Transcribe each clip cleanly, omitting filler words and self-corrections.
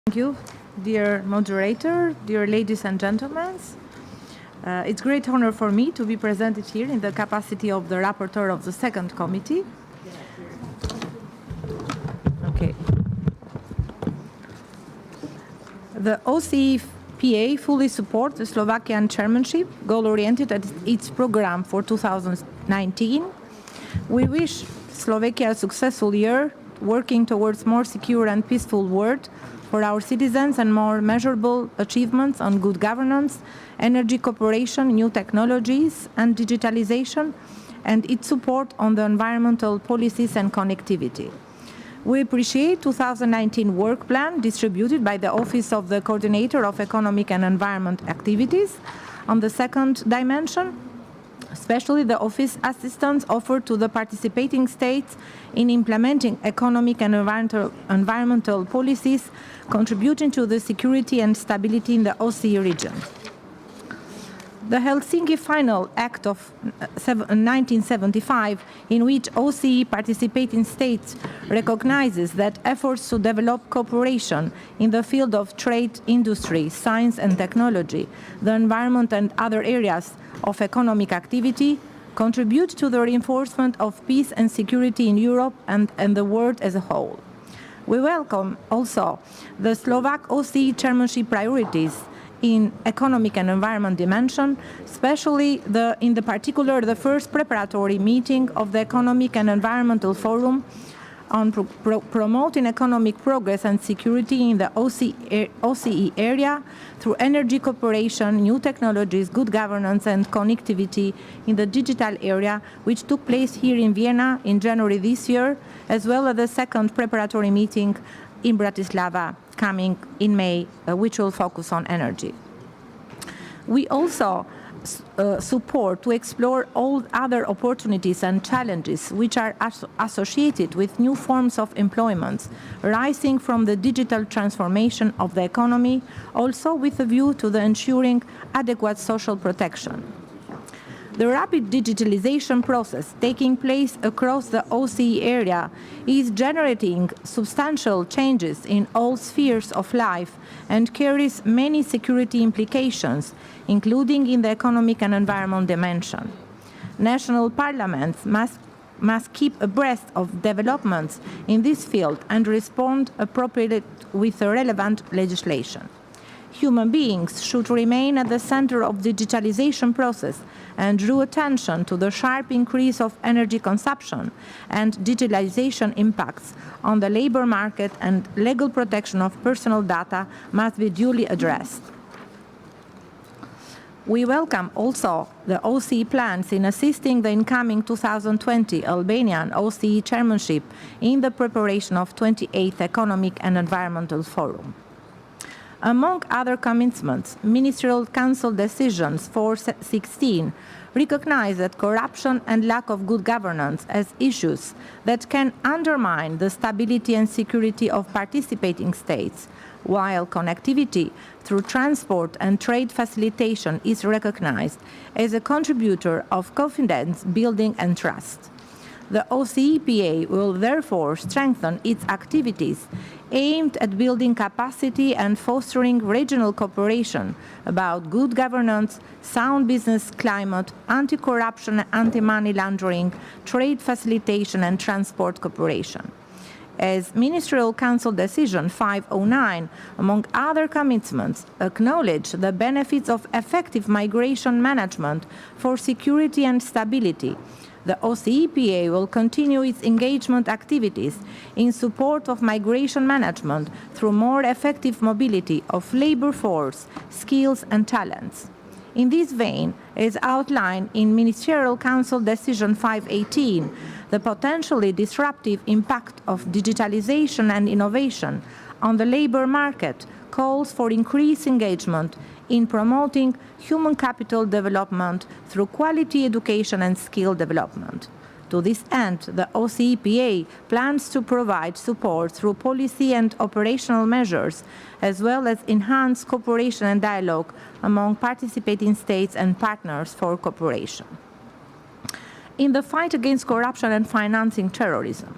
Thank you, dear moderator, dear ladies and gentlemen. It's a great honor for me to be presented here in the capacity of the rapporteur of the second committee. Okay. The OSCE PA fully supports the Slovakian chairmanship, goal-oriented at its program for 2019. We wish Slovakia a successful year, working towards more secure and peaceful world for our citizens and more measurable achievements on good governance, energy cooperation, new technologies and digitalization, and its support on the environmental policies and connectivity. We appreciate 2019 work plan distributed by the Office of the Coordinator of Economic and Environment Activities on the second dimension, especially the office assistance offered to the participating states in implementing economic and environmental policies, contributing to the security and stability in the OSCE region. The Helsinki Final Act of 1975, in which OSCE participating states recognizes that efforts to develop cooperation in the field of trade, industry, science and technology, the environment and other areas of economic activity contribute to the reinforcement of peace and security in Europe and the world as a whole. We welcome also the Slovak OSCE chairmanship priorities in economic and environment dimension, especially in particular the first preparatory meeting of the Economic and Environmental Forum on promoting economic progress and security in the OSCE area through energy cooperation, new technologies, good governance and connectivity in the digital area, which took place here in Vienna in January this year, as well as the second preparatory meeting in Bratislava coming in May, which will focus on energy. We also support to explore all other opportunities and challenges which are associated with new forms of employment rising from the digital transformation of the economy, also with a view to the ensuring adequate social protection. The rapid digitalization process taking place across the OSCE area is generating substantial changes in all spheres of life and carries many security implications, including in the economic and environmental dimension. National parliaments must keep abreast of developments in this field and respond appropriately with the relevant legislation. Human beings should remain at the center of the digitalization process and drew attention to the sharp increase of energy consumption and digitalization impacts on the labor market, and legal protection of personal data must be duly addressed. We welcome also the OSCE plans in assisting the incoming 2020 Albanian OSCE chairmanship in the preparation of 28th Economic and Environmental Forum. Among other commitments, Ministerial Council decisions 416 recognize that corruption and lack of good governance as issues that can undermine the stability and security of participating states, while connectivity through transport and trade facilitation is recognized as a contributor of confidence building and trust. The OSCE PA will therefore strengthen its activities aimed at building capacity and fostering regional cooperation about good governance, sound business climate, anti-corruption and anti-money laundering, trade facilitation and transport cooperation. As Ministerial Council Decision 509, among other commitments, acknowledge the benefits of effective migration management for security and stability, the OSCE PA will continue its engagement activities in support of migration management through more effective mobility of labor force, skills and talents. In this vein, as outlined in Ministerial Council Decision 518, the potentially disruptive impact of digitalization and innovation on the labor market calls for increased engagement in promoting human capital development through quality education and skill development. To this end, the OSCE PA plans to provide support through policy and operational measures, as well as enhance cooperation and dialogue among participating states and partners for cooperation. In the fight against corruption and financing terrorism,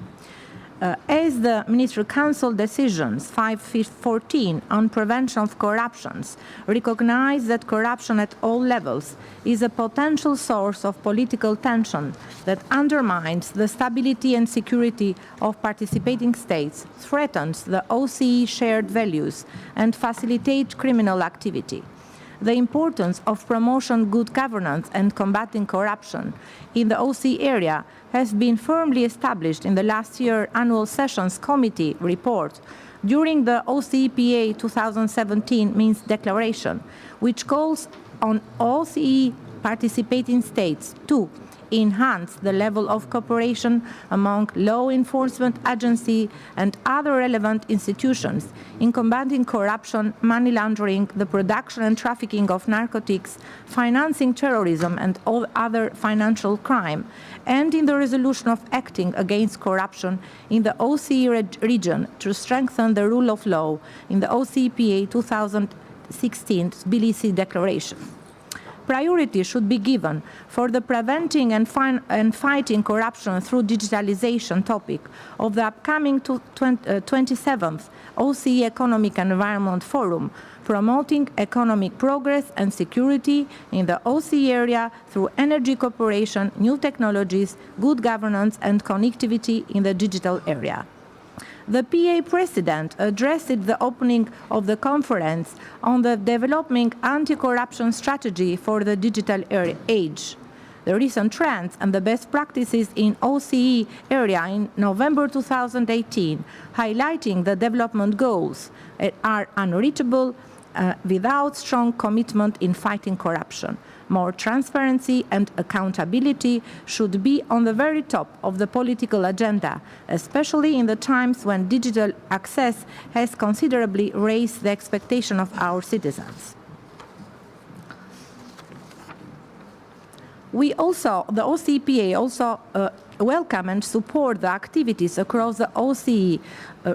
As the Ministerial Council decisions 514 on prevention of corruptions recognize that corruption at all levels is a potential source of political tension that undermines the stability and security of participating states, threatens the OSCE shared values, and facilitates criminal activity. The importance of promoting good governance and combating corruption in the OSCE area has been firmly established in the last year Annual Sessions Committee report during the OSCE PA 2017 Minsk Declaration, which calls on OSCE participating states to enhance the level of cooperation among law enforcement agencies and other relevant institutions in combating corruption, money laundering, the production and trafficking of narcotics, financing terrorism and all other financial crime, and in the resolution of acting against corruption in the OSCE region to strengthen the rule of law in the OSCE PA 2016 Tbilisi Declaration. Priority should be given for the preventing and fighting corruption through digitalization topic of the upcoming 27th OSCE Economic and Environment Forum, promoting economic progress and security in the OSCE area through energy cooperation, new technologies, good governance and connectivity in the digital area. The PA President addressed the opening of the conference on the developing anti-corruption strategy for the digital age, the recent trends and the best practices in OSCE area in November 2018, highlighting the development goals are unreachable without strong commitment in fighting corruption. More transparency and accountability should be on the very top of the political agenda, especially in the times when digital access has considerably raised the expectation of our citizens. The OSCE PA also welcome and support the activities across the OSCE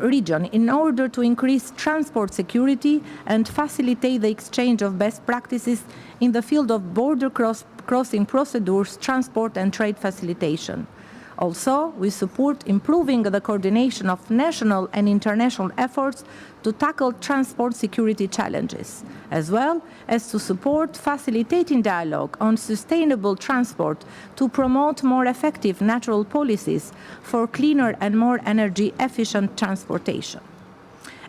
region in order to increase transport security and facilitate the exchange of best practices in the field of border crossing procedures, transport and trade facilitation. Also, we support improving the coordination of national and international efforts to tackle transport security challenges, as well as to support facilitating dialogue on sustainable transport to promote more effective natural policies for cleaner and more energy-efficient transportation.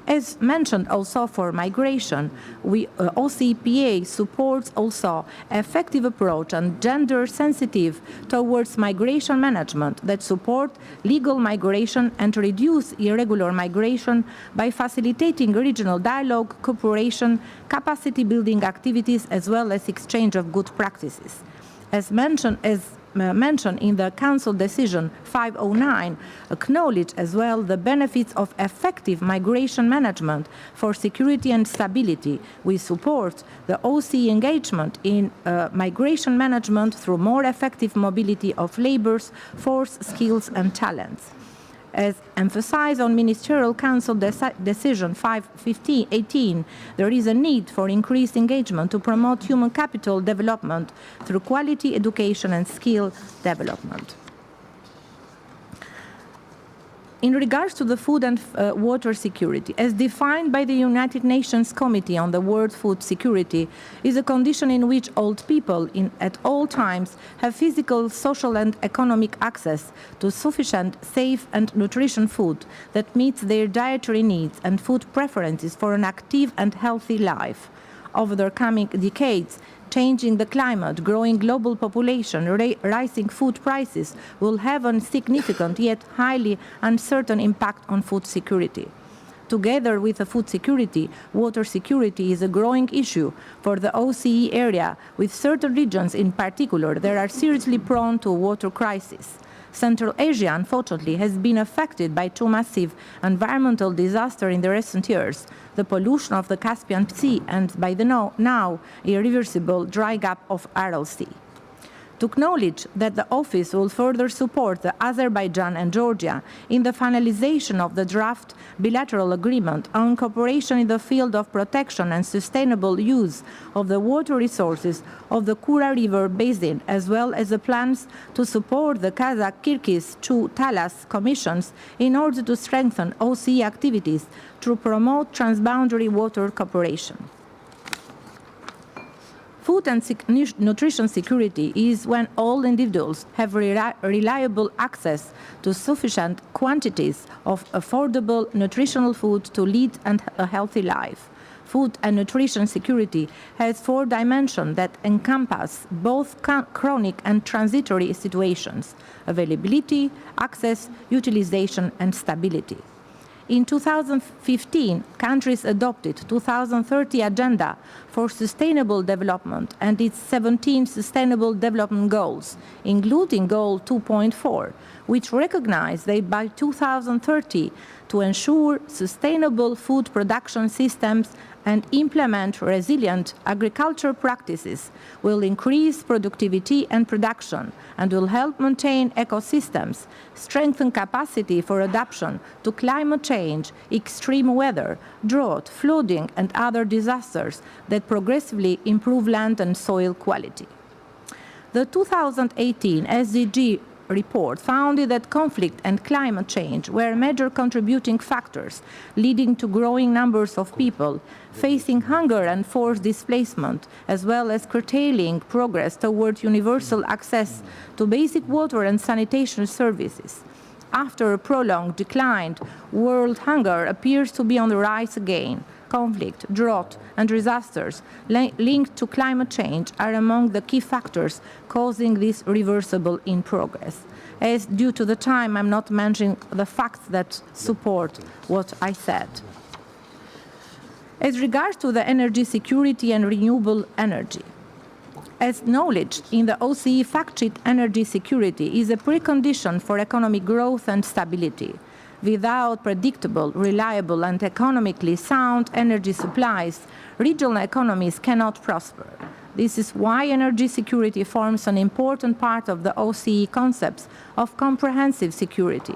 As mentioned also for migration, OSCE PA supports also effective approach and gender sensitive towards migration management that support legal migration and reduce irregular migration by facilitating regional dialogue, cooperation, capacity building activities, as well as exchange of good practices. As mentioned in the Council Decision 509, acknowledge as well the benefits of effective migration management for security and stability. We support the OSCE engagement in migration management through more effective mobility of labor force, skills and talents. As emphasized on Ministerial Council Decision 518, there is a need for increased engagement to promote human capital development through quality education and skill development. In regards to the food and water security, as defined by the United Nations Committee on the World Food Security, is a condition in which all people at all times have physical, social and economic access to sufficient, safe and nutritious food that meets their dietary needs and food preferences for an active and healthy life. Over the coming decades, changing the climate, growing global population, rising food prices will have a significant yet highly uncertain impact on food security. Together with the food security, water security is a growing issue for the OSCE area, with certain regions in particular that are seriously prone to a water crisis. Central Asia, unfortunately, has been affected by two massive environmental disasters in the recent years, the pollution of the Caspian Sea and by the now irreversible drying up of Aral Sea. to acknowledge that the Office will further support Azerbaijan and Georgia in the finalization of the draft bilateral agreement on cooperation in the field of protection and sustainable use of the water resources of the Kura River Basin, as well as the plans to support the Kazakh-Kyrgyz II Talas commissions in order to strengthen OSCE activities to promote transboundary water cooperation. Food and nutrition security is when all individuals have reliable access to sufficient quantities of affordable nutritional food to lead a healthy life. Food and nutrition security has 4 dimensions that encompass both chronic and transitory situations: availability, access, utilization, and stability. In 2015, countries adopted 2030 Agenda for Sustainable Development and its 17 Sustainable Development Goals, including Goal 2.4, which recognize that by 2030, to ensure sustainable food production systems and implement resilient agriculture practices will increase productivity and production and will help maintain ecosystems, strengthen capacity for adaptation to climate change, extreme weather, drought, flooding, and other disasters that progressively improve land and soil quality. The 2018 SDG report found that conflict and climate change were major contributing factors, leading to growing numbers of people facing hunger and forced displacement, as well as curtailing progress toward universal access to basic water and sanitation services. After a prolonged decline, world hunger appears to be on the rise again. Conflict, drought, and disasters linked to climate change are among the key factors causing this reversible in progress. As due to the time, I'm not mentioning the facts that support what I said. As regards to the energy security and renewable energy, as acknowledged in the OSCE fact sheet, energy security is a precondition for economic growth and stability. Without predictable, reliable, and economically sound energy supplies, regional economies cannot prosper. This is why energy security forms an important part of the OSCE concepts of comprehensive security.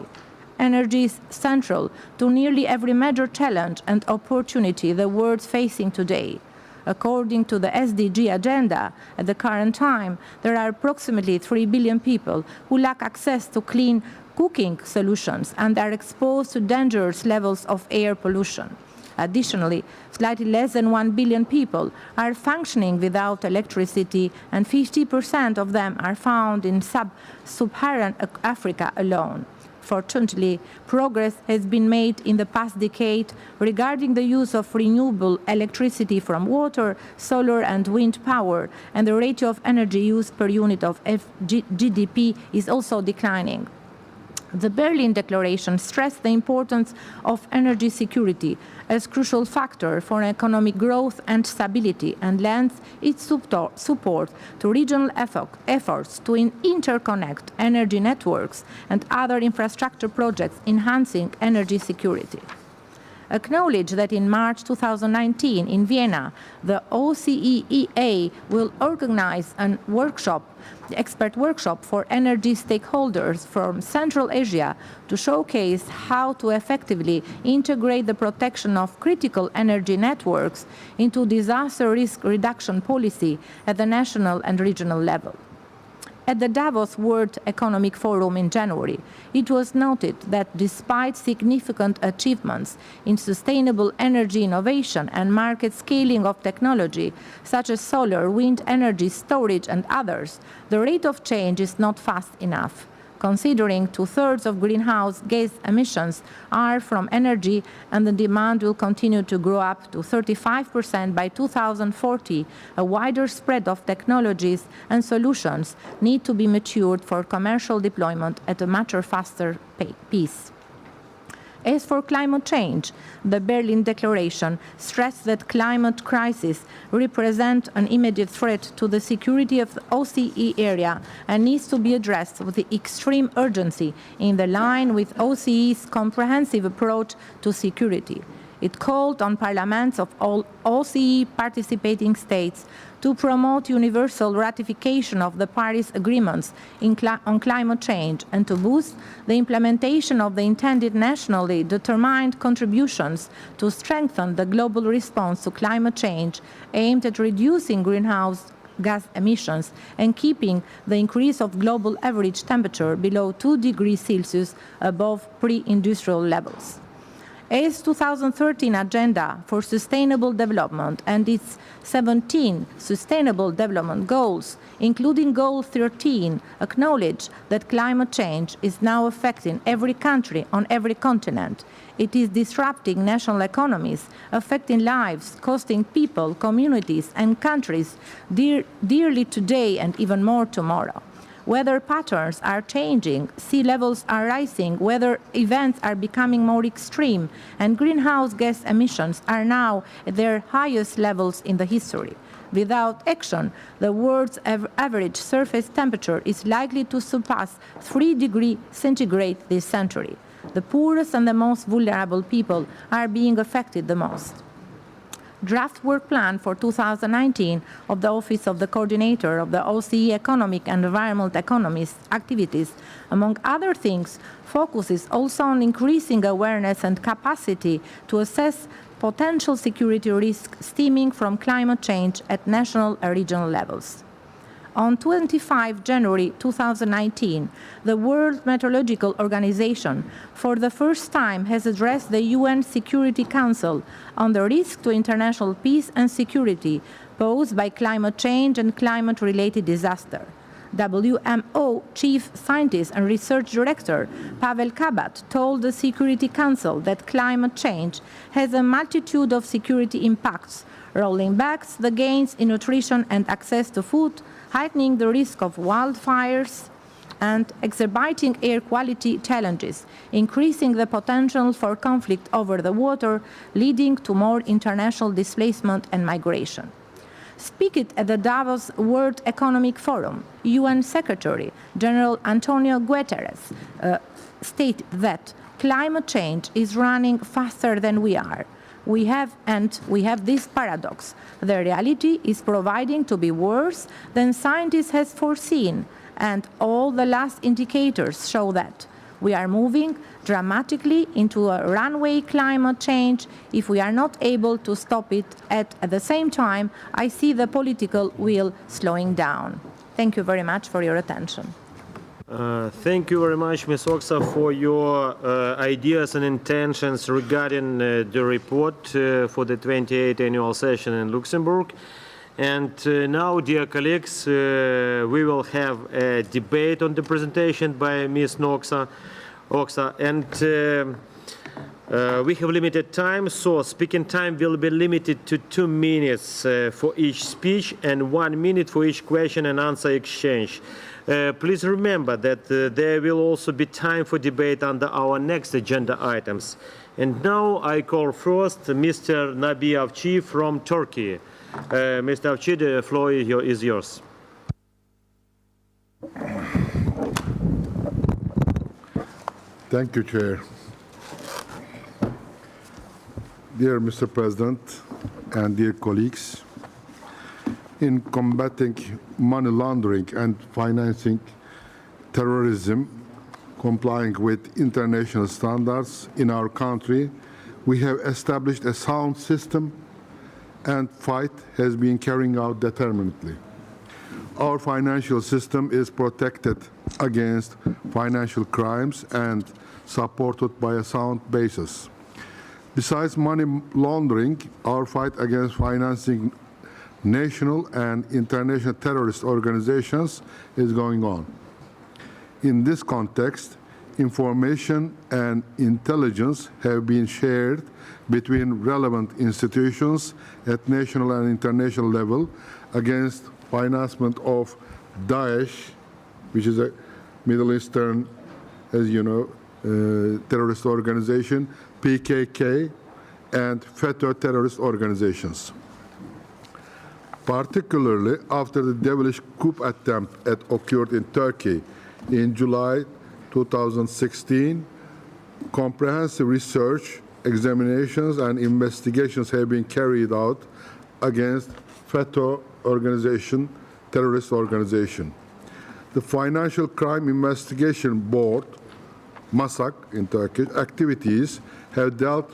Energy is central to nearly every major challenge and opportunity the world is facing today. According to the SDG agenda, at the current time, there are approximately 3 billion people who lack access to clean cooking solutions and are exposed to dangerous levels of air pollution. Additionally, slightly less than 1 billion people are functioning without electricity, and 50% of them are found in sub-Saharan Africa alone. Fortunately, progress has been made in the past decade regarding the use of renewable electricity from water, solar, and wind power, and the ratio of energy use per unit of GDP is also declining. The Berlin Declaration stressed the importance of energy security as a crucial factor for economic growth and stability, and lends its support to regional efforts to interconnect energy networks and other infrastructure projects enhancing energy security. Acknowledge that in March 2019 in Vienna, the OSCE EA will organize an expert workshop for energy stakeholders from Central Asia to showcase how to effectively integrate the protection of critical energy networks into disaster risk reduction policy at the national and regional level. At the Davos World Economic Forum in January, it was noted that despite significant achievements in sustainable energy innovation and market scaling of technology, such as solar, wind energy, storage, and others, the rate of change is not fast enough. Considering 2/3 of greenhouse gas emissions are from energy and the demand will continue to grow up to 35% by 2040, a wider spread of technologies and solutions need to be matured for commercial deployment at a much faster pace. As for climate change, the Berlin Declaration stressed that climate crises represent an immediate threat to the security of the OSCE area and needs to be addressed with the extreme urgency in line with OSCE's comprehensive approach to security. It called on parliaments of all OSCE participating states to promote universal ratification of the Paris agreements on climate change and to boost the implementation of the intended nationally determined contributions to strengthen the global response to climate change aimed at reducing greenhouse gas emissions and keeping the increase of global average temperature below 2 degrees Celsius above pre-industrial levels. ACE's 2013 Agenda for Sustainable Development and its 17 Sustainable Development Goals, including Goal 13, acknowledge that climate change is now affecting every country on every continent. It is disrupting national economies, affecting lives, costing people, communities, and countries dearly today and even more tomorrow. Weather patterns are changing, sea levels are rising, weather events are becoming more extreme, and greenhouse gas emissions are now at their highest levels in the history. Without action, the world's average surface temperature is likely to surpass 3 degrees centigrade this century. The poorest and the most vulnerable people are being affected the most. Draft work plan for 2019 of the Office of the Coordinator of the OSCE Economic and Environmental Economist activities, among other things, focuses also on increasing awareness and capacity to assess potential security risks stemming from climate change at national and regional levels. On 25 January 2019, the World Meteorological Organization for the first time has addressed the UN Security Council on the risk to international peace and security posed by climate change and climate-related disaster. WMO Chief Scientist and Research Director Pavel Kabat told the Security Council that climate change has a multitude of security impacts, rolling back the gains in nutrition and access to food, heightening the risk of wildfires, and exacerbating air quality challenges, increasing the potential for conflict over the water, leading to more international displacement and migration. Speaking at the Davos World Economic Forum, UN Secretary General Antonio Guterres stated that climate change is running faster than we are. We have this paradox. The reality is proving to be worse than scientists have foreseen, and all the last indicators show that. We are moving dramatically into a runaway climate change if we are not able to stop it. At the same time, I see the political will slowing down. Thank you very much for your attention. Thank you very much, Ms. Hoxha, for your ideas and intentions regarding the report for the 28th annual session in Luxembourg. And now, dear colleagues, we will have a debate on the presentation by Ms. Hoxha. And we have limited time, so speaking time will be limited to 2 minutes for each speech and 1 minute for each question and answer exchange. Please remember that there will also be time for debate under our next agenda items. And now I call first Mr. Nabi Avci from Turkey. Mr. Avci, the floor is yours. Thank you, Chair. Dear Mr. President and dear colleagues, in combating money laundering and financing terrorism, complying with international standards in our country, we have established a sound system and fight has been carrying out determinedly. Our financial system is protected against financial crimes and supported by a sound basis. Besides money laundering, our fight against financing national and international terrorist organizations is going on. In this context, information and intelligence have been shared between relevant institutions at national and international level against financement of Daesh, which is a Middle Eastern, as you know, terrorist organization, PKK, and FETÖ terrorist organizations. Particularly after the devilish coup attempt that occurred in Turkey in July 2016, comprehensive research examinations and investigations have been carried out against FETÖ organization, terrorist organization. The Financial Crime Investigation Board, MASAK in Turkish, activities have dealt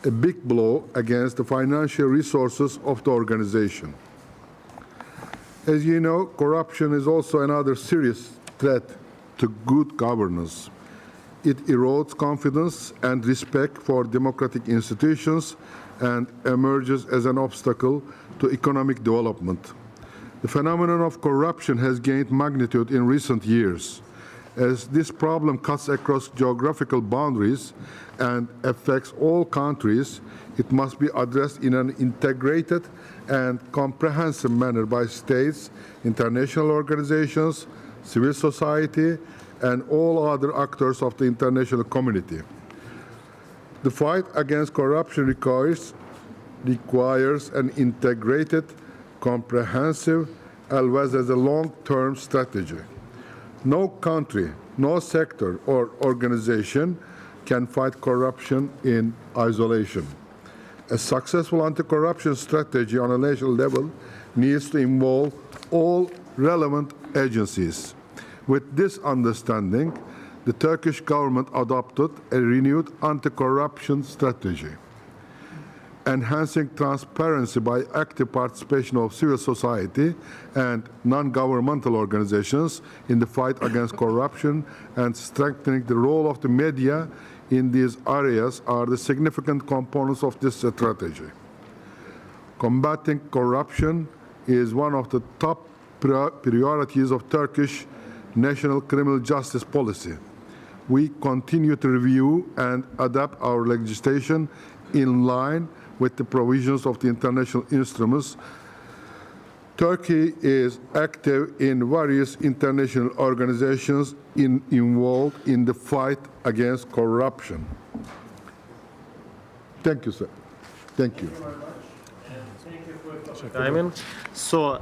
a big blow against the financial resources of the organization. As you know, corruption is also another serious threat to good governance. It erodes confidence and respect for democratic institutions and emerges as an obstacle to economic development. The phenomenon of corruption has gained magnitude in recent years. As this problem cuts across geographical boundaries and affects all countries, it must be addressed in an integrated and comprehensive manner by states, international organizations, civil society, and all other actors of the international community. The fight against corruption requires an integrated, comprehensive, as well as a long-term strategy. No country, no sector or organization can fight corruption in isolation. A successful anti-corruption strategy on a national level needs to involve all relevant agencies. With this understanding, the Turkish government adopted a renewed anti-corruption strategy, enhancing transparency by active participation of civil society and non-governmental organizations in the fight against corruption and strengthening the role of the media in these areas are the significant components of this strategy. Combating corruption is one of the top priorities of Turkish national criminal justice policy. We continue to review and adapt our legislation in line with the provisions of the international instruments. Turkey is active in various international organizations involved in the fight against corruption. Thank you, sir. Thank you. Timing. So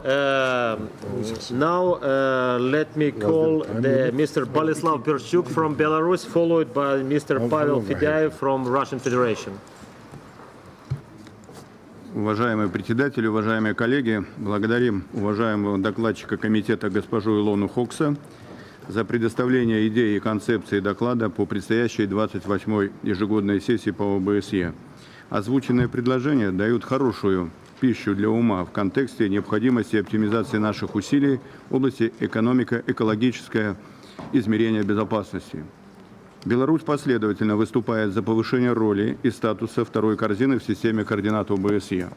now let me call Mr. Bolislav Perchuk from Belarus, followed by Mr. Pavel Fedyaev from Russian Federation. Уважаемый председатель, уважаемые коллеги, благодарим уважаемого докладчика комитета госпожу Элону Хокса за предоставление идеи и концепции доклада по предстоящей 28-й ежегодной сессии по ОБСЕ. Озвученные предложения дают хорошую пищу для ума в контексте необходимости оптимизации наших усилий в области экономико-экологическое измерение безопасности. Беларусь последовательно выступает за повышение роли и статуса второй корзины в системе координат ОБСЕ.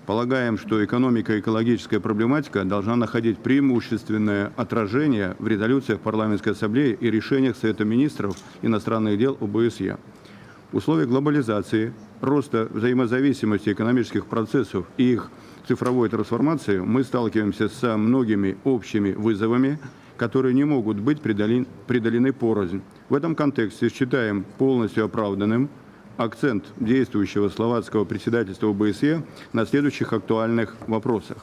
Полагаем, что экономико-экологическая проблематика должна находить преимущественное отражение в резолюциях Парламентской ассамблеи и решениях Совета министров иностранных дел ОБСЕ. В условиях глобализации, роста взаимозависимости экономических процессов и их цифровой трансформации мы сталкиваемся со многими общими вызовами, которые не могут быть преодолены порознь. В этом контексте считаем полностью оправданным акцент действующего словацкого председательства ОБСЕ на следующих актуальных вопросах.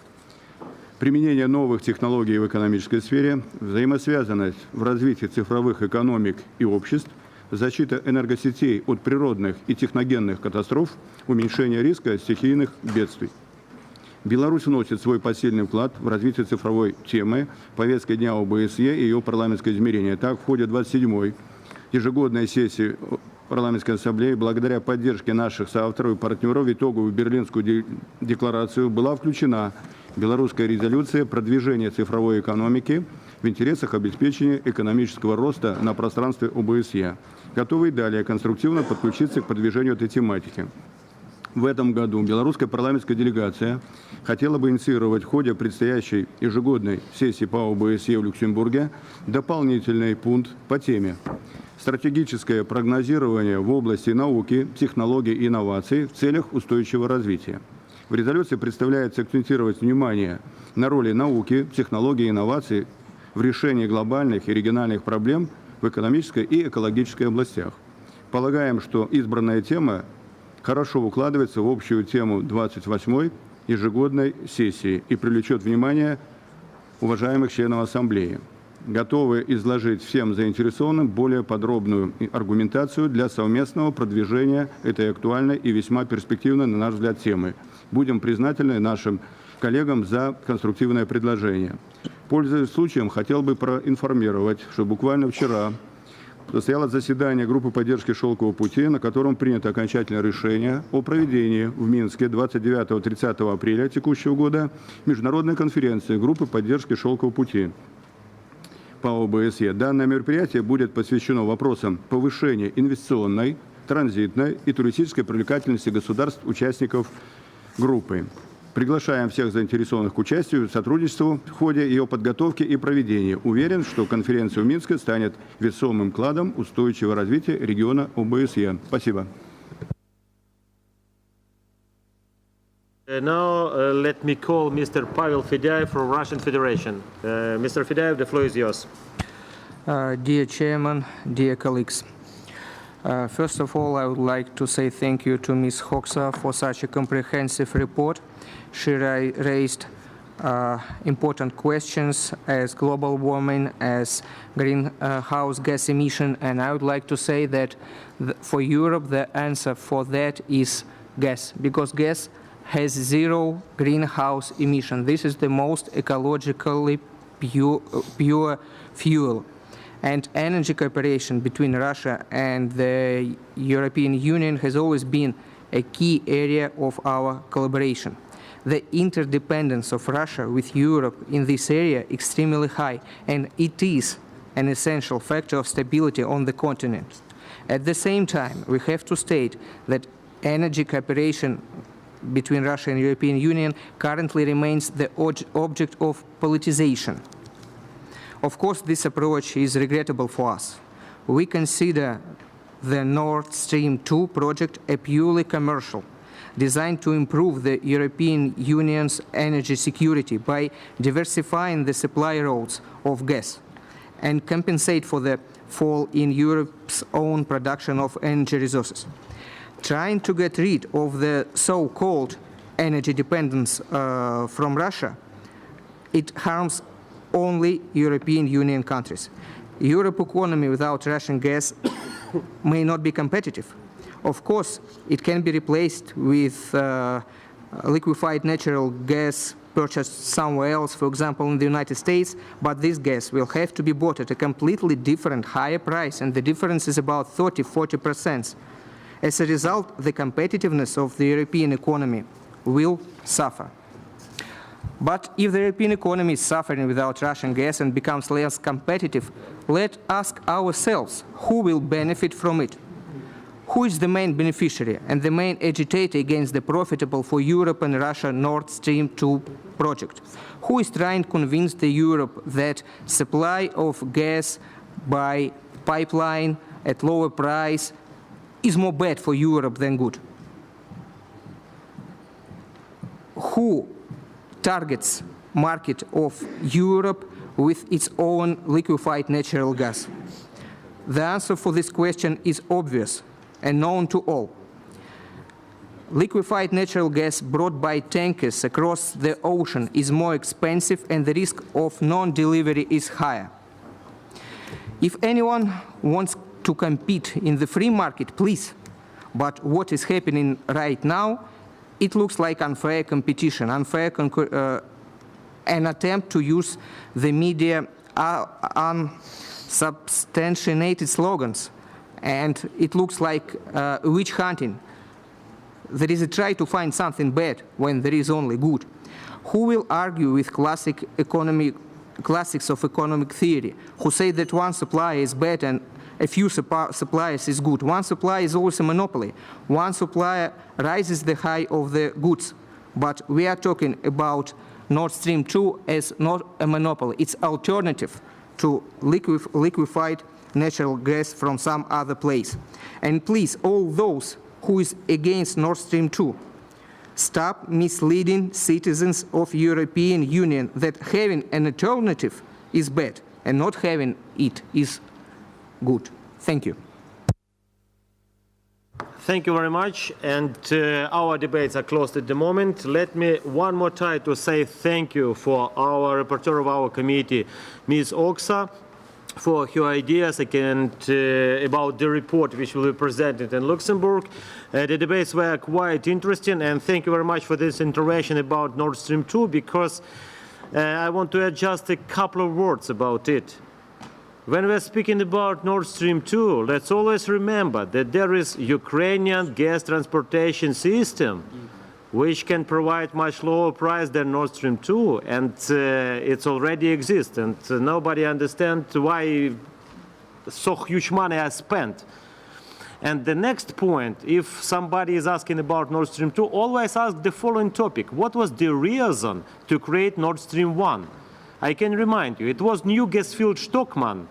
Применение новых технологий в экономической сфере, взаимосвязанность в развитии цифровых экономик и обществ, защита энергосетей от природных и техногенных катастроф, уменьшение риска стихийных бедствий. Беларусь вносит свой посильный вклад в развитие цифровой темы повестки дня ОБСЕ и ее парламентское измерение. Так, в ходе 27-й ежегодной сессии Парламентской ассамблеи, благодаря поддержке наших соавторов и партнеров, в итоговую Берлинскую декларацию была включена белорусская резолюция продвижения цифровой экономики в интересах обеспечения экономического роста на пространстве ОБСЕ. Готовы и далее конструктивно подключиться к продвижению этой тематики. В этом году белорусская парламентская делегация хотела бы инициировать в ходе предстоящей ежегодной сессии по ОБСЕ в Люксембурге дополнительный пункт по теме «Стратегическое прогнозирование в области науки, технологий и инноваций в целях устойчивого развития». В резолюции представляется акцентировать внимание на роли науки, технологий и инноваций в решении глобальных и региональных проблем в экономической и экологической областях. Полагаем, что избранная тема хорошо укладывается в общую тему 28-й ежегодной сессии и привлечет внимание уважаемых членов Ассамблеи. готовы изложить всем заинтересованным более подробную аргументацию для совместного продвижения этой актуальной и весьма перспективной, на наш взгляд, темы. Будем признательны нашим коллегам за конструктивное предложение. Пользуясь случаем, хотел бы проинформировать, что буквально вчера состоялось заседание группы поддержки «Шелкового пути», на котором принято окончательное решение о проведении в Минске 29-30 апреля текущего года международной конференции группы поддержки «Шелкового пути» по ОБСЕ. Данное мероприятие будет посвящено вопросам повышения инвестиционной, транзитной и туристической привлекательности государств-участников группы. Приглашаем всех заинтересованных к участию в сотрудничеству в ходе ее подготовки и проведения. Уверен, что конференция в Минске станет весомым вкладом устойчивого развития региона ОБСЕ. Спасибо. Now let me call Mr. Pavel Fedayev from Russian Federation. Mr. Fedayev, the floor is yours. Dear Chairman, dear colleagues. First of all, I would like to say thank you to Ms. Hoxha for such a comprehensive report. She raised important questions as global warming, as greenhouse gas emission, and I would like to say that for Europe the answer for that is gas, because gas has zero greenhouse emission. This is the most ecologically pure fuel. And energy cooperation between Russia and the European Union has always been a key area of our collaboration. The interdependence of Russia with Europe in this area is extremely high, and it is an essential factor of stability on the continent. At the same time, we have to state that energy cooperation between Russia and the European Union currently remains the object of politicization. Of course, this approach is regrettable for us. We consider the Nord Stream 2 project a purely commercial, designed to improve the European Union's energy security by diversifying the supply routes of gas and compensate for the fall in Europe's own production of energy resources. Trying to get rid of the so-called energy dependence from Russia, it harms only European Union countries. Europe's economy without Russian gas may not be competitive. Of course, it can be replaced with liquefied natural gas purchased somewhere else, for example, in the United States, but this gas will have to be bought at a completely different, higher price, and the difference is about 30–40%. As a result, the competitiveness of the European economy will suffer. But if the European economy is suffering without Russian gas and becomes less competitive, let's ask ourselves who will benefit from it. Who is the main beneficiary and the main agitator against the profitable for Europe and Russia Nord Stream 2 project? Who is trying to convince the Europe that supply of gas by pipeline at lower price is more bad for Europe than good? Who targets market of Europe with its own liquefied natural gas? The answer for this question is obvious and known to all. Liquefied natural gas brought by tankers across the ocean is more expensive and the risk of non-delivery is higher. If anyone wants to compete in the free market, please. But what is happening right now, it looks like unfair competition, an attempt to use the media unsubstantiated slogans, and it looks like witch hunting. There is a try to find something bad when there is only good. Who will argue with classics of economic theory, who say that one supplier is bad and a few suppliers is good? One supplier is always a monopoly. One supplier rises the high of the goods. But we are talking about Nord Stream 2 as not a monopoly. It's alternative to liquefied natural gas from some other place. And please, all those who is against Nord Stream 2, stop misleading citizens of European Union that having an alternative is bad and not having it is good. Thank you. Thank you very much, and our debates are closed at the moment. Let me one more time to say thank you for our rapporteur of our committee, Ms. Hoxha, for her ideas and about the report which will be presented in Luxembourg. The debates were quite interesting, and thank you very much for this intervention about Nord Stream 2, because I want to add just a couple of words about it. When we're speaking about Nord Stream 2, let's always remember that there is Ukrainian gas transportation system which can provide much lower price than Nord Stream 2, and it already exists, and nobody understands why so huge money are spent. And the next point, if somebody is asking about Nord Stream 2, always ask the following topic: what was the reason to create Nord Stream 1? I can remind you, it was new gas field Stockman,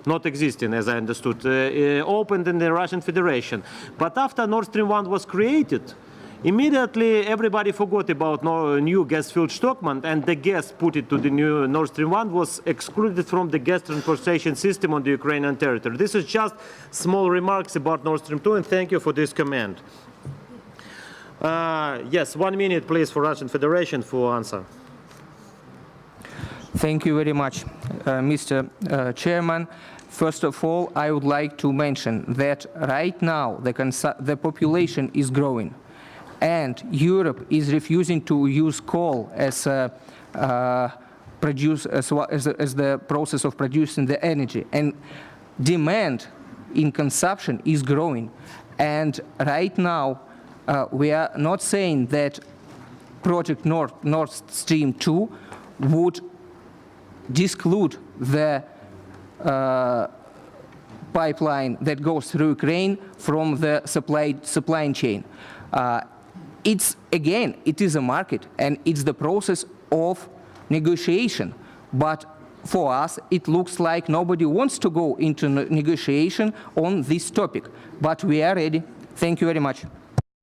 not existing as I understood, opened in the Russian Federation. But after Nord Stream 1 was created, immediately everybody forgot about new gas field Stockman, and the gas put it to the new Nord Stream 1 was excluded from the gas transportation system on the Ukrainian territory. This is just small remarks about Nord Stream 2, and thank you for this comment. Yes, 1 minute please for Russian Federation for answer. Thank you very much, Mr. Chairman. First of all, I would like to mention that right now the population is growing, and Europe is refusing to use coal as the process of producing the energy, and demand in consumption is growing. And right now, we are not saying that Project Nord Stream 2 would exclude the pipeline that goes through Ukraine from the supply chain. It is a market, and it's the process of negotiation. But for us, it looks like nobody wants to go into negotiation on this topic. But we are ready. Thank you very much.